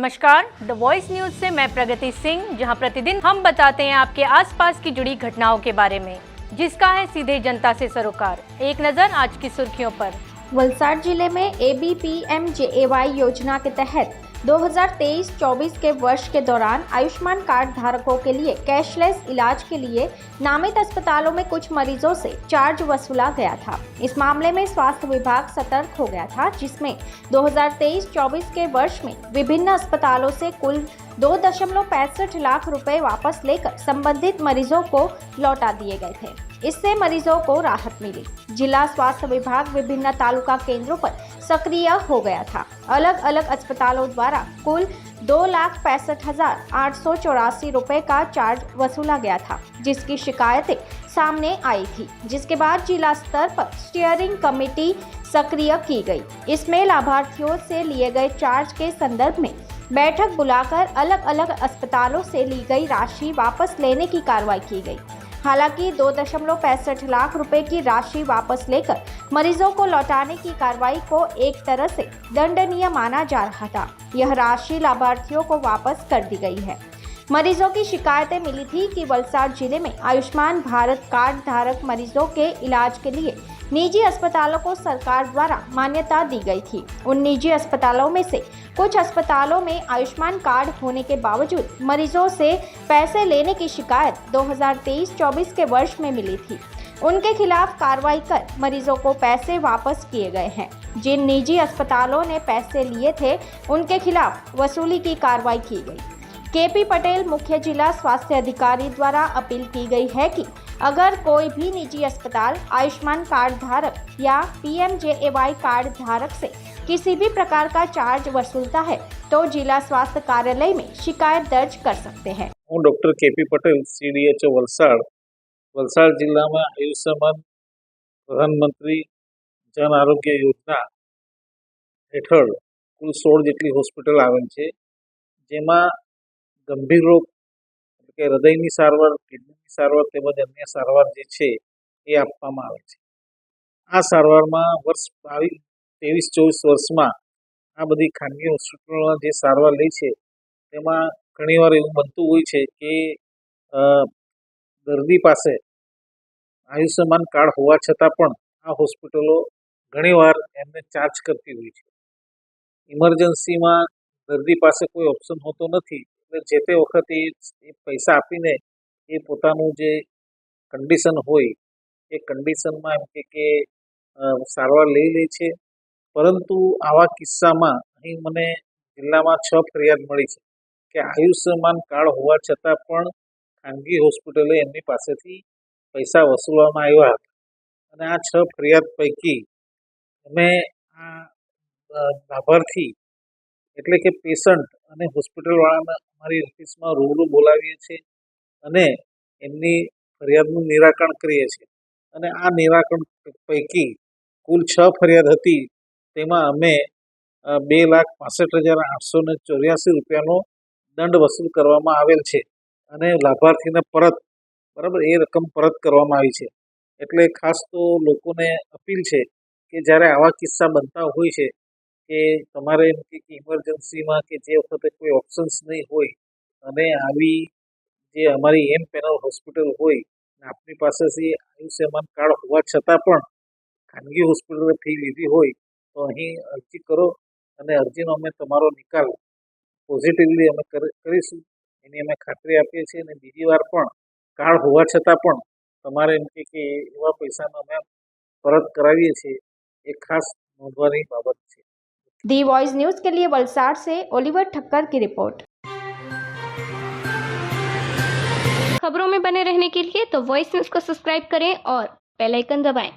नमस्कार, the voice news से मैं प्रगति सिंह, जहां प्रतिदिन हम बताते हैं आपके आसपास की जुड़ी घटनाओं के बारे में, जिसका है सीधे जनता से सरोकार। एक नजर आज की सुर्खियों पर। वलसाड़ जिले में ABPMJAY योजना के तहत 2023-24 के वर्ष के दौरान आयुष्मान कार्ड धारकों के लिए कैशलेस इलाज के लिए नामित अस्पतालों में कुछ मरीजों से चार्ज वसूला गया था। इस मामले में स्वास्थ्य विभाग सतर्क हो गया था, जिसमें 2023-24 के वर्ष में विभिन्न अस्पतालों से कुल 2.65 लाख रुपए वापस लेकर संबंधित मरीजों को लौटा दिए गए थे। इससे मरीजों को राहत मिली। जिला स्वास्थ्य विभाग विभिन्न तालुका केंद्रों पर सक्रिय हो गया था। अलग अलग अस्पतालों द्वारा कुल 2,65,884 रुपए का चार्ज वसूला गया था, जिसकी शिकायतें सामने आई थी, जिसके बाद जिला स्तर पर स्टीयरिंग कमेटी सक्रिय की गई। इसमें लाभार्थियों से लिए गए चार्ज के संदर्भ में बैठक बुलाकर अलग अलग अस्पतालों से ली गई राशि वापस लेने की कार्रवाई की गई। हालांकि 2.65 लाख रुपए की राशि वापस लेकर मरीजों को लौटाने की कार्रवाई को एक तरह से दंडनीय माना जा रहा था। यह राशि लाभार्थियों को वापस कर दी गई है। मरीजों की शिकायतें मिली थी कि वलसाड़ जिले में आयुष्मान भारत कार्ड धारक मरीजों के इलाज के लिए निजी अस्पतालों को सरकार द्वारा मान्यता दी गई थी। उन निजी अस्पतालों में से कुछ अस्पतालों में आयुष्मान कार्ड होने के बावजूद मरीजों से पैसे लेने की शिकायत 2023-24 के वर्ष में मिली थी। उनके खिलाफ कार्रवाई कर मरीजों को पैसे वापस किए गए हैं। जिन निजी अस्पतालों ने पैसे लिए थे, उनके खिलाफ वसूली की कार्रवाई की गई। KP पटेल मुख्य जिला स्वास्थ्य अधिकारी द्वारा अपील की गई है कि अगर कोई भी निजी अस्पताल आयुष्मान कार्ड धारक या PMJAY कार्ड धारक से किसी भी प्रकार का चार्ज वसूलता है तो जिला स्वास्थ्य कार्यालय में शिकायत दर्ज कर सकते हैं। હું doctor KP Patel, CDHO Valsad જિલ્લામાં આયુષ્યમાન પ્રધાનમંત્રી જન આરોગ્ય યોજના હેઠળ કુલ 16 જેટલી હોસ્પિટલ આવેલ છે, જેમાં ગંભીર રોગ એટલે કે હૃદયની સારવાર, કિડનીની સારવાર તેમજ અન્ય સારવાર જે છે એ આપવામાં આવે છે। આ સારવારમાં વર્ષ 23-24 વર્ષમાં આ બધી ખાનગી હોસ્પિટલોના જે સારવાર લે છે તેમાં ઘણીવાર એવું બનતું હોય છે કે દર્દી પાસે આયુષ્યમાન કાર્ડ હોવા છતાં પણ આ હોસ્પિટલો ઘણીવાર એમને ચાર્જ કરતી હોય છે। ઇમરજન્સીમાં દર્દી પાસે કોઈ ઓપ્શન હોતો નથી, એટલે જે તે વખતે એ પૈસા આપીને એ પોતાનું જે કન્ડિશન હોય એ કન્ડિશનમાં એમ કે સારવાર લઈ લે છે। પરંતુ આવા કિસ્સામાં અહીં મને જિલ્લામાં 6 ફરિયાદ મળી છે કે આયુષ્યમાન કાર્ડ હોવા છતાં પણ ખાનગી હોસ્પિટલે એમની પાસેથી પૈસા વસૂલવામાં આવ્યા હતા। અને આ 6 ફરિયાદ પૈકી અમે આ લાભાર્થી એટલે કે પેશન્ટ અને હોસ્પિટલવાળાને અમારી ઓફિસમાં રૂબરૂ બોલાવીએ છીએ અને એમની ફરિયાદનું નિરાકરણ કરીએ છીએ। અને આ નિરાકરણ પૈકી કુલ 6 ફરિયાદ હતી, તેમાં અમે 2,65,884 રૂપિયાનો દંડ વસૂલ કરવામાં આવેલ છે અને લાભાર્થીને પરત એ રકમ પરત કરવામાં આવી છે। એટલે ખાસ તો લોકોને અપીલ છે કે જ્યારે આવા કિસ્સા બનતા હોય છે કે તમારે એમ કે ઇમરજન્સીમાં કે જે વખતે કોઈ ઓપ્શન્સ નહીં હોય અને આવી જે અમારી એમ પેનલ હોસ્પિટલ હોય ને આપની પાસેથી આયુષ્યમાન કાર્ડ હોવા છતાં પણ ખાનગી હોસ્પિટલે ફી લીધી હોય તો અહીં અરજી કરો અને અરજીનો અમે તમારો નિકાલ પોઝિટિવલી અમે કરીશું એની અમે ખાતરી આપીએ છીએ। અને બીજી વાર પણ કાર્ડ હોવા છતાં પણ તમારે એમ કે એવા પૈસાનો અમે પરત કરાવીએ છીએ, એ ખાસ નોંધવાની બાબત છે। दी वॉइस न्यूज के लिए वलसाड़ से ओलिवर ठक्कर की रिपोर्ट। खबरों में बने रहने के लिए तो वॉइस न्यूज को सब्सक्राइब करें और बेल आइकन दबाएं।